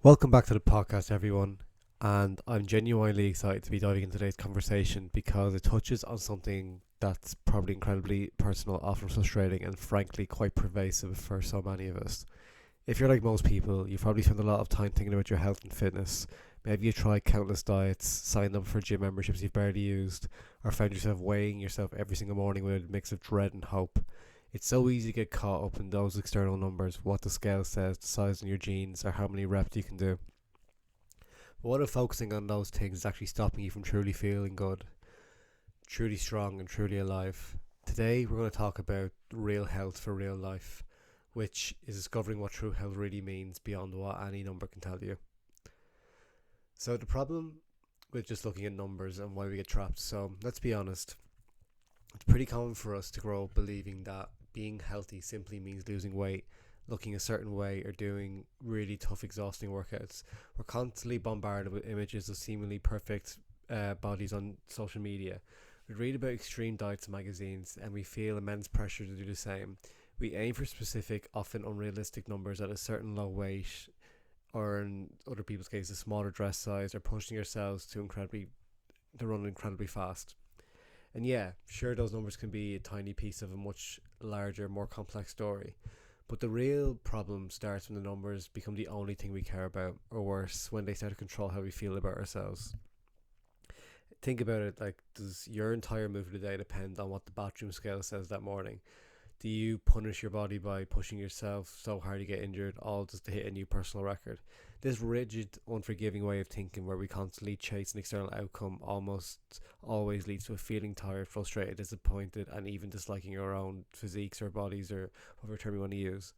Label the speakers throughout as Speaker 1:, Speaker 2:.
Speaker 1: Welcome back to the podcast, everyone. And I'm genuinely excited to be diving into today's conversation because it touches on something that's probably incredibly personal, often frustrating, and frankly quite pervasive for so many of us. If you're like most people, you've probably spent a lot of time thinking about your health and fitness. Maybe you tried countless diets, signed up for gym memberships you've barely used, or found yourself weighing yourself every single morning with a mix of dread and hope. It's so easy to get caught up in those external numbers, what the scale says, the size in your jeans, or how many reps you can do. But what if focusing on those things is actually stopping you from truly feeling good, truly strong, and truly alive? Today, we're going to talk about real health for real life, which is discovering what true health really means beyond what any number can tell you. So, the problem with just looking at numbers and why we get trapped. So, let's be honest, it's pretty common for us to grow up believing that being healthy simply means losing weight, looking a certain way, or doing really tough, exhausting workouts. We're constantly bombarded with images of seemingly perfect bodies on social media. We read about extreme diets in magazines and we feel immense pressure to do the same. We aim for specific, often unrealistic numbers at a certain low weight, or in other people's cases, a smaller dress size, or pushing ourselves to run incredibly fast. And yeah, sure, those numbers can be a tiny piece of a much larger, more complex story. But the real problem starts when the numbers become the only thing we care about, or worse, when they start to control how we feel about ourselves. Think about it, like, does your entire move of the day depend on what the bathroom scale says that morning? Do you punish your body by pushing yourself so hard to get injured, all just to hit a new personal record? This rigid, unforgiving way of thinking, where we constantly chase an external outcome, almost always leads to a feeling tired, frustrated, disappointed, and even disliking our own physiques or bodies, or whatever term we want to use.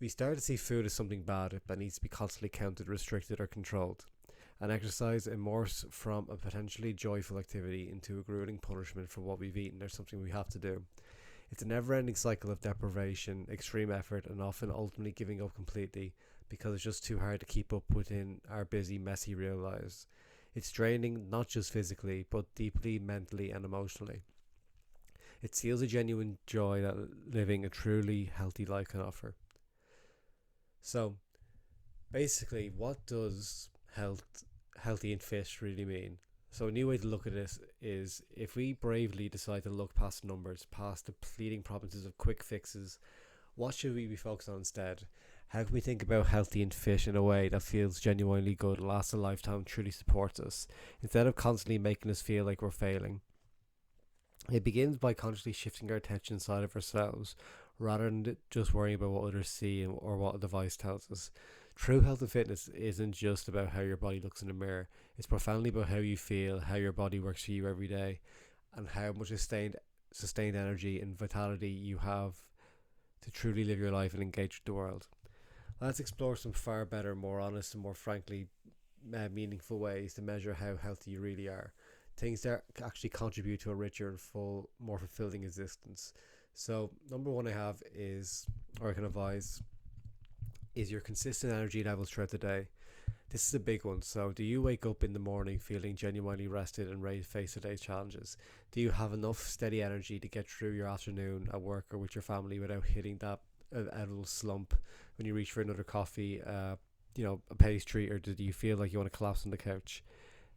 Speaker 1: We start to see food as something bad that needs to be constantly counted, restricted, or controlled. And exercise immerse from a potentially joyful activity into a grueling punishment for what we've eaten or something we have to do. It's a never ending cycle of deprivation, extreme effort, and often ultimately giving up completely because it's just too hard to keep up within our busy, messy real lives. It's draining not just physically, but deeply mentally and emotionally. It steals a genuine joy that living a truly healthy life can offer. So, basically, what does healthy and fit really mean? So a new way to look at this is if we bravely decide to look past numbers, past the fleeting promises of quick fixes, what should we be focused on instead? How can we think about healthy and fit in a way that feels genuinely good, lasts a lifetime, truly supports us, instead of constantly making us feel like we're failing? It begins by consciously shifting our attention inside of ourselves, rather than just worrying about what others see or what a device tells us. True health and fitness isn't just about how your body looks in the mirror. It's profoundly about how you feel, how your body works for you every day, and how much sustained energy and vitality you have to truly live your life and engage with the world. Let's explore some far better, more honest, and more frankly meaningful ways to measure how healthy you really are. Things that actually contribute to a richer and full, more fulfilling existence. So, number one I have is, or I can advise, is your consistent energy levels throughout the day. This is a big one. So, do you wake up in the morning feeling genuinely rested and ready to face today's challenges? Do you have enough steady energy to get through your afternoon at work or with your family without hitting that inevitable slump when you reach for another coffee, a pastry, or do you feel like you want to collapse on the couch?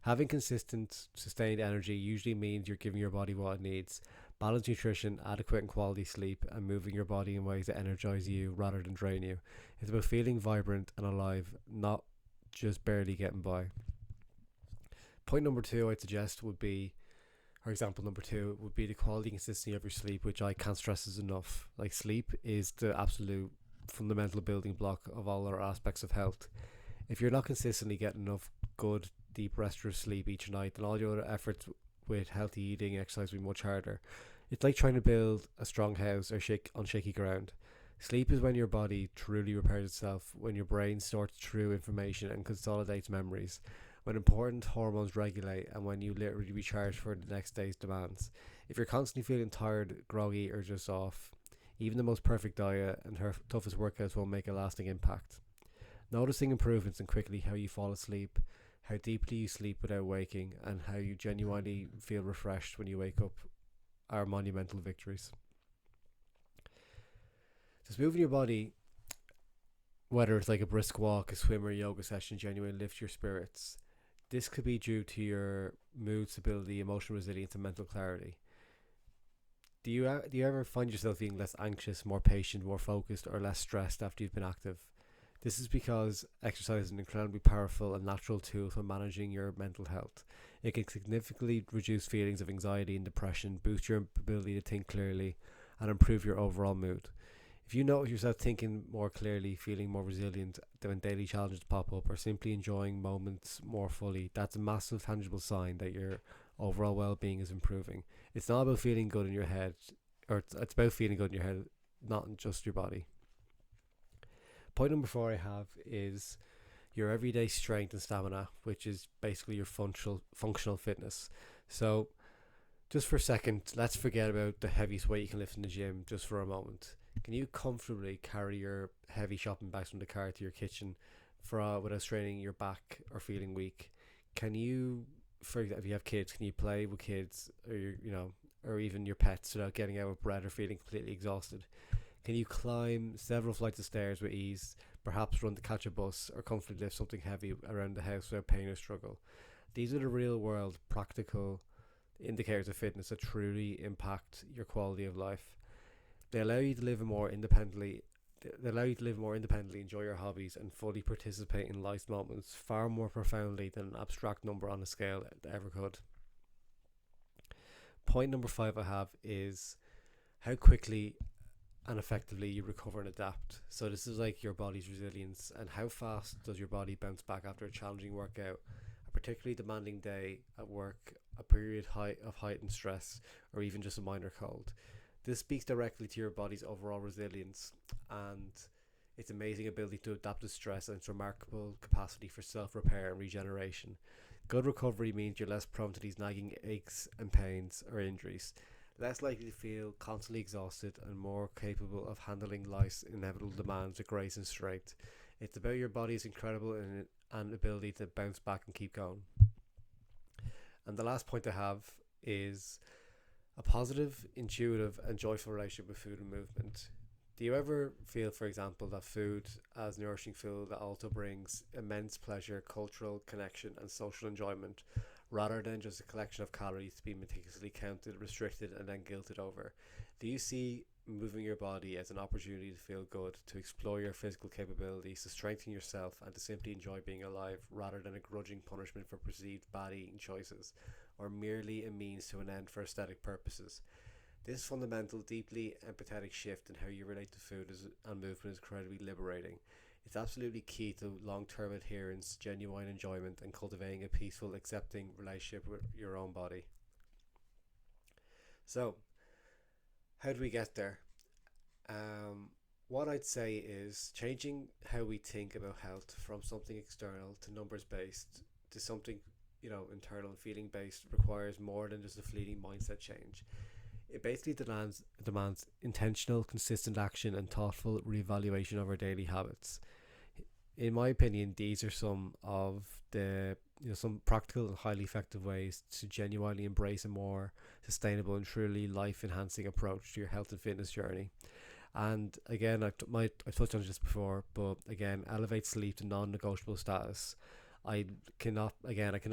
Speaker 1: Having consistent, sustained energy usually means you're giving your body what it needs. Balanced nutrition, adequate and quality sleep, and moving your body in ways that energize you rather than drain you. It's about feeling vibrant and alive, not just barely getting by. Point number two I'd suggest would be, or example number two, would be the quality and consistency of your sleep, which I can't stress is enough. Like, sleep is the absolute fundamental building block of all our aspects of health. If you're not consistently getting enough good, deep, restful sleep each night, then all your other efforts with healthy eating, exercise will be much harder. It's like trying to build a strong house on shaky ground. Sleep is when your body truly repairs itself, when your brain sorts through information and consolidates memories, when important hormones regulate, and when you literally recharge for the next day's demands. If you're constantly feeling tired, groggy, or just off, even the most perfect diet and toughest workouts won't make a lasting impact. Noticing improvements in quickly how you fall asleep, how deeply you sleep without waking, and how you genuinely feel refreshed when you wake up are monumental victories. Just moving your body Whether it's like a brisk walk, a swim, or a yoga session, genuinely lift your spirits. This could be due to your mood stability, emotional resilience, and mental clarity. Do you ever find yourself feeling less anxious, more patient, more focused, or less stressed after you've been active? This is because exercise is an incredibly powerful and natural tool for managing your mental health. It can significantly reduce feelings of anxiety and depression, boost your ability to think clearly, and improve your overall mood. If you notice yourself thinking more clearly, feeling more resilient when daily challenges pop up, or simply enjoying moments more fully, that's a massive tangible sign that your overall well being is improving. It's not about feeling good in your head, or it's about feeling good in your head, not in just your body. Point number four I have is your everyday strength and stamina, which is basically your functional fitness. So, just for a second, let's forget about the heaviest weight you can lift in the gym just for a moment. Can you comfortably carry your heavy shopping bags from the car to your kitchen without straining your back or feeling weak? Can you, for example, if you have kids, can you play with kids or or even your pets without getting out of breath or feeling completely exhausted? Can you climb several flights of stairs with ease, perhaps run to catch a bus, or comfortably lift something heavy around the house without pain or struggle? These are the real world, practical indicators of fitness that truly impact your quality of life. They allow you to live more independently. They allow you to live more independently, enjoy your hobbies, and fully participate in life's moments far more profoundly than an abstract number on a scale ever could. Point number five I have is how quickly and effectively you recover and adapt. So this is like your body's resilience and how fast does your body bounce back after a challenging workout, a particularly demanding day at work, a period of heightened stress, or even just a minor cold. This speaks directly to your body's overall resilience and its amazing ability to adapt to stress and its remarkable capacity for self-repair and regeneration. Good recovery means you're less prone to these nagging aches and pains or injuries, less likely to feel constantly exhausted, and more capable of handling life's inevitable demands with grace and strength. It's about your body's incredible and ability to bounce back and keep going. And the last point I have is a positive, intuitive, and joyful relationship with food and movement. Do you ever feel, for example, that food as nourishing fuel that also brings immense pleasure, cultural connection, and social enjoyment, rather than just a collection of calories to be meticulously counted, restricted, and then guilted over? Do you see moving your body as an opportunity to feel good, to explore your physical capabilities, to strengthen yourself, and to simply enjoy being alive, rather than a grudging punishment for perceived bad eating choices, or merely a means to an end for aesthetic purposes? This fundamental, deeply empathetic shift in how you relate to and movement is incredibly liberating. It's absolutely key to long term adherence, genuine enjoyment, and cultivating a peaceful, accepting relationship with your own body. So, how do we get there? Um, what I'd say is changing how we think about health from something external to numbers based to something internal and feeling based requires more than just a fleeting mindset change. It basically demands intentional, consistent action and thoughtful reevaluation of our daily habits. In my opinion, these are some of the some practical and highly effective ways to genuinely embrace a more sustainable and truly life enhancing approach to your health and fitness journey. And again, I touched on this before, but again, elevate sleep to non-negotiable status. I cannot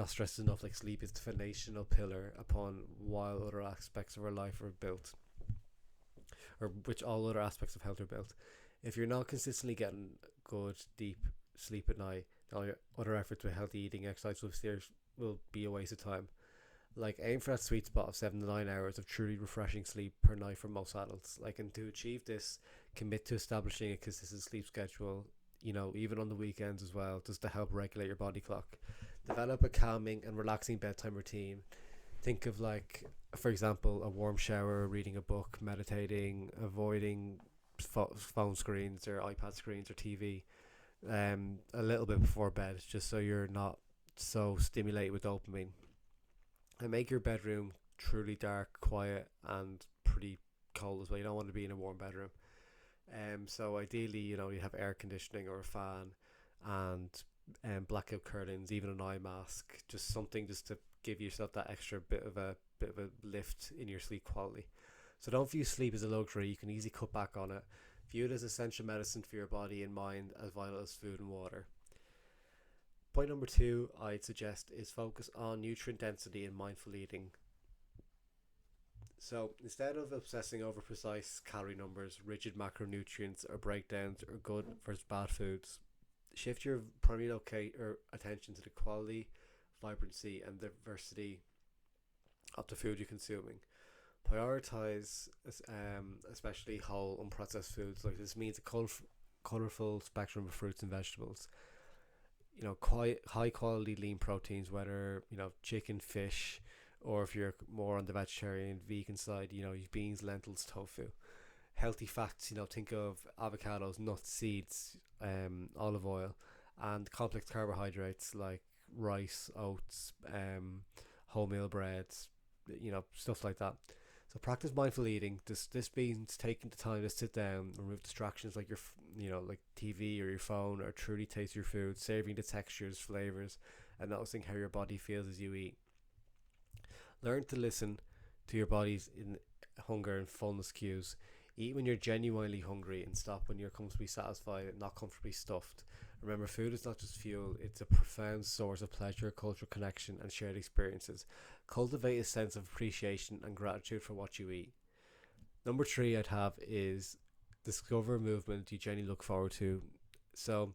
Speaker 1: stress enough. Like, sleep is the foundational pillar upon while other aspects of our life are built, or which all other aspects of health are built. If you're not consistently getting good, deep sleep at night, all your other efforts with healthy eating, exercise will be a waste of time. Like, aim for that sweet spot of 7 to 9 hours of truly refreshing sleep per night for most adults. Like, and to achieve this, commit to establishing a consistent sleep schedule. Even on the weekends as well, just to help regulate your body clock. Develop a calming and relaxing bedtime routine. Think of, like, for example, a warm shower, reading a book, meditating, avoiding phone screens or iPad screens or TV. A little bit before bed, just so you're not so stimulated with dopamine. And make your bedroom truly dark, quiet, and pretty cold as well. You don't want to be in a warm bedroom. So ideally, you have air conditioning or a fan, and blackout curtains, even an eye mask, just something just to give yourself that extra bit of a lift in your sleep quality. So don't view sleep as a luxury. You can easily cut back on it. viewed as essential medicine for your body and mind, as vital as food and water. Point number two I'd suggest is focus on nutrient density and mindful eating. So instead of obsessing over precise calorie numbers, rigid macronutrients, or breakdowns, or good versus bad foods, shift your primary attention to the quality, vibrancy, and diversity of the food you're consuming. Prioritize, especially whole, unprocessed foods. Like this means a colorful spectrum of fruits and vegetables. Quite high quality lean proteins, whether chicken, fish, or if you're more on the vegetarian, vegan side, beans, lentils, tofu. Healthy fats, think of avocados, nuts, seeds, olive oil, and complex carbohydrates like rice, oats, wholemeal breads, stuff like that. So practice mindful eating. This means taking the time to sit down, remove distractions like like TV or your phone, or truly taste your food, savoring the textures, flavors, and noticing how your body feels as you eat. Learn to listen to your body's in hunger and fullness cues. Eat when you're genuinely hungry and stop when you're comfortably satisfied and not comfortably stuffed. Remember, food is not just fuel, it's a profound source of pleasure, cultural connection, and shared experiences. Cultivate a sense of appreciation and gratitude for what you eat. Number three I'd have is discover a movement you genuinely look forward to. So,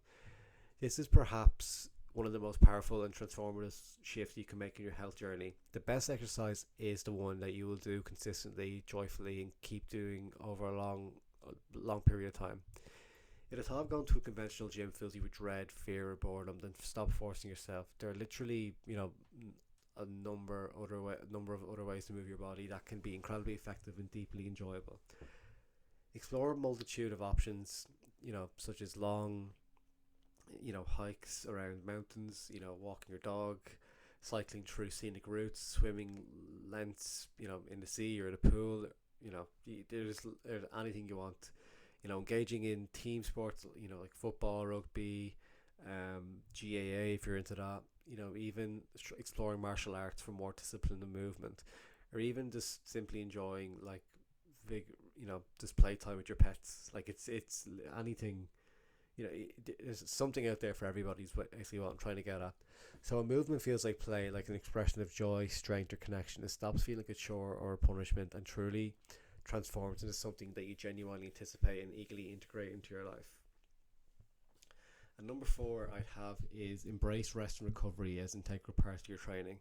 Speaker 1: this is perhaps one of the most powerful and transformative shifts you can make in your health journey. The best exercise is the one that you will do consistently, joyfully, and keep doing over a long period of time. If the thought of going to a conventional gym fills you with dread, fear, or boredom, then stop forcing yourself. There are literally, a number of other ways to move your body that can be incredibly effective and deeply enjoyable. Explore a multitude of options, such as long, hikes around mountains, walking your dog, cycling through scenic routes, swimming lengths, in the sea or the pool, there's anything you want. Engaging in team sports, like football, rugby, GAA if you're into that, even exploring martial arts for more discipline and movement, or even just simply enjoying like big, just playtime with your pets. Like it's anything. There's something out there for everybody is basically what I'm trying to get at. So a movement feels like play, like an expression of joy, strength, or connection. It stops feeling like a chore or a punishment and truly transforms into something that you genuinely anticipate and eagerly integrate into your life. And number four I'd have is embrace rest and recovery as integral parts of your training.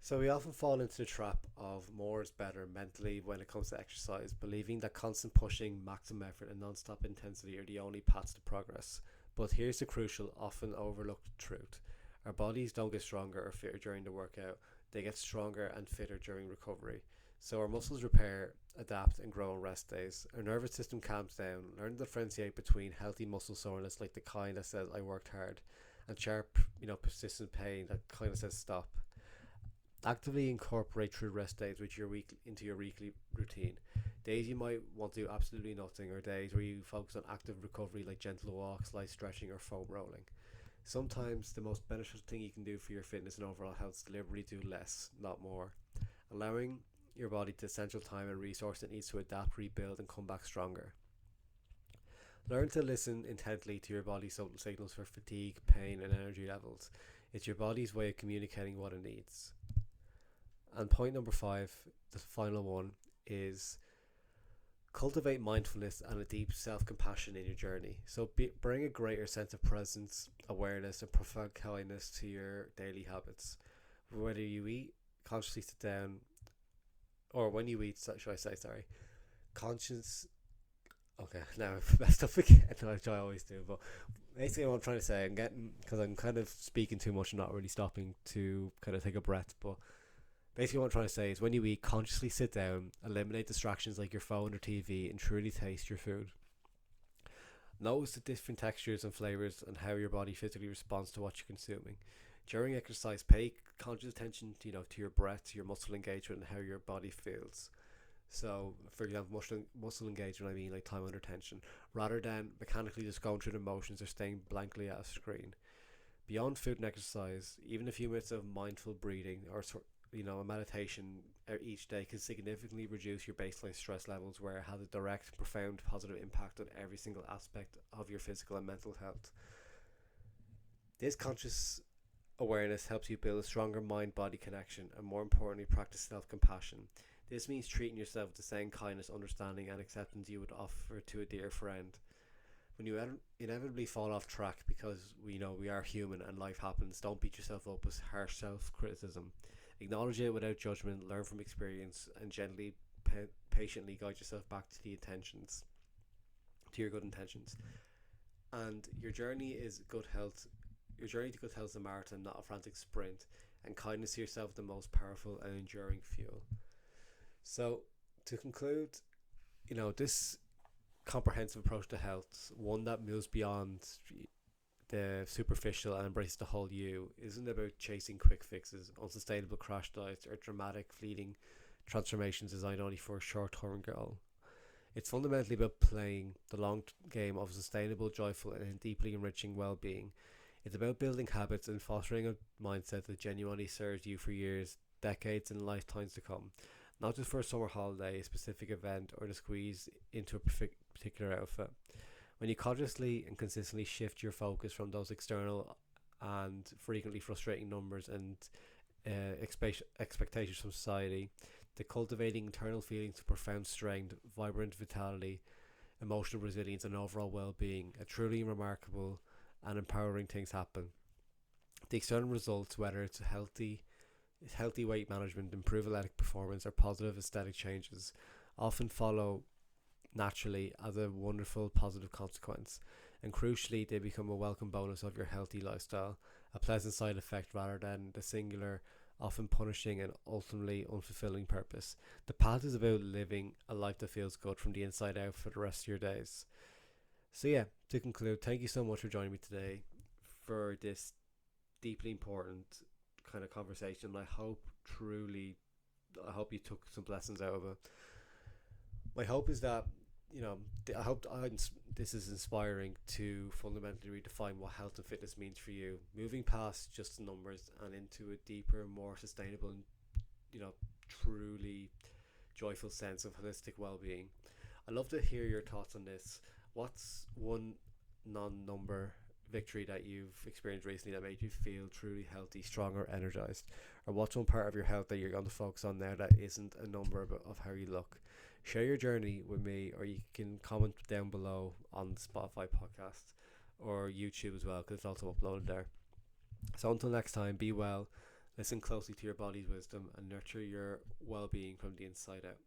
Speaker 1: So we often fall into the trap of more is better mentally when it comes to exercise, believing that constant pushing, maximum effort, and non-stop intensity are the only paths to progress. But here's the crucial, often overlooked truth. Our bodies don't get stronger or fitter during the workout, they get stronger and fitter during recovery. So our muscles repair, adapt, and grow on rest days. Our nervous system calms down. Learn to differentiate between healthy muscle soreness, like the kind that says I worked hard, and sharp, persistent pain that kind of says stop. Actively incorporate true rest days into your weekly routine. Days you might want to do absolutely nothing, or days where you focus on active recovery like gentle walks, light stretching, or foam rolling. Sometimes the most beneficial thing you can do for your fitness and overall health is deliberately do less, not more. Allowing your body the essential time and resource it needs to adapt, rebuild, and come back stronger. Learn to listen intently to your body's subtle signals for fatigue, pain, and energy levels. It's your body's way of communicating what it needs. And point number five, the final one, is cultivate mindfulness and a deep self-compassion in your journey. So bring a greater sense of presence, awareness, and profound kindness to your daily habits. Whether you eat, consciously sit down, or when you eat, should I say, sorry, conscious. Okay, now I've messed up again, which I always do. But basically, what I'm trying to say, because I'm kind of speaking too much and not really stopping to kind of take a breath, but basically what I'm trying to say is when you eat, consciously sit down, eliminate distractions like your phone or TV, and truly taste your food. Notice the different textures and flavors and how your body physically responds to what you're consuming. During exercise, pay conscious attention to, to your breath, to your muscle engagement, and how your body feels. So, for example, muscle engagement, I mean like time under tension, rather than mechanically just going through the motions or staying blankly at a screen. Beyond food and exercise, even a few minutes of mindful breathing or a meditation each day can significantly reduce your baseline stress levels, where it has a direct, profound, positive impact on every single aspect of your physical and mental health. This conscious awareness helps you build a stronger mind body connection and, more importantly, practice self compassion. This means treating yourself with the same kindness, understanding, and acceptance you would offer to a dear friend. When you inevitably fall off track, because we are human and life happens, don't beat yourself up with harsh self criticism. Acknowledge it without judgment, learn from experience, and gently, patiently guide yourself back to your good intentions. And your journey to good health is a marathon, not a frantic sprint. And kindness to yourself is the most powerful and enduring fuel. So, to conclude, this comprehensive approach to health, one that moves beyond the superficial and embraces the whole you, isn't about chasing quick fixes, unsustainable crash diets, or dramatic, fleeting transformations designed only for a short term goal. It's fundamentally about playing the long game of sustainable, joyful, and deeply enriching well being. It's about building habits and fostering a mindset that genuinely serves you for years, decades, and lifetimes to come. Not just for a summer holiday, a specific event, or to squeeze into a particular outfit. When you consciously and consistently shift your focus from those external and frequently frustrating numbers and expectations from society, to cultivating internal feelings of profound strength, vibrant vitality, emotional resilience, and overall well being, a truly remarkable and empowering things happen. The external results, whether it's healthy weight management, improved athletic performance, or positive aesthetic changes, often follow naturally as a wonderful positive consequence. And crucially, they become a welcome bonus of your healthy lifestyle, a pleasant side effect rather than the singular, often punishing and ultimately unfulfilling purpose. The path is about living a life that feels good from the inside out for the rest of your days. So, yeah, to conclude, thank you so much for joining me today for this deeply important kind of conversation. I hope you took some lessons out of it. My hope is that, I hope this is inspiring to fundamentally redefine what health and fitness means for you, moving past just the numbers and into a deeper, more sustainable, and truly joyful sense of holistic well-being. I'd love to hear your thoughts on this. What's one non-number victory that you've experienced recently that made you feel truly healthy, strong, or energized? Or what's one part of your health that you're going to focus on now that isn't a number of how you look? Share your journey with me, or you can comment down below on the Spotify podcast or YouTube as well, because it's also uploaded there. So until next time, be well, listen closely to your body's wisdom, and nurture your well-being from the inside out.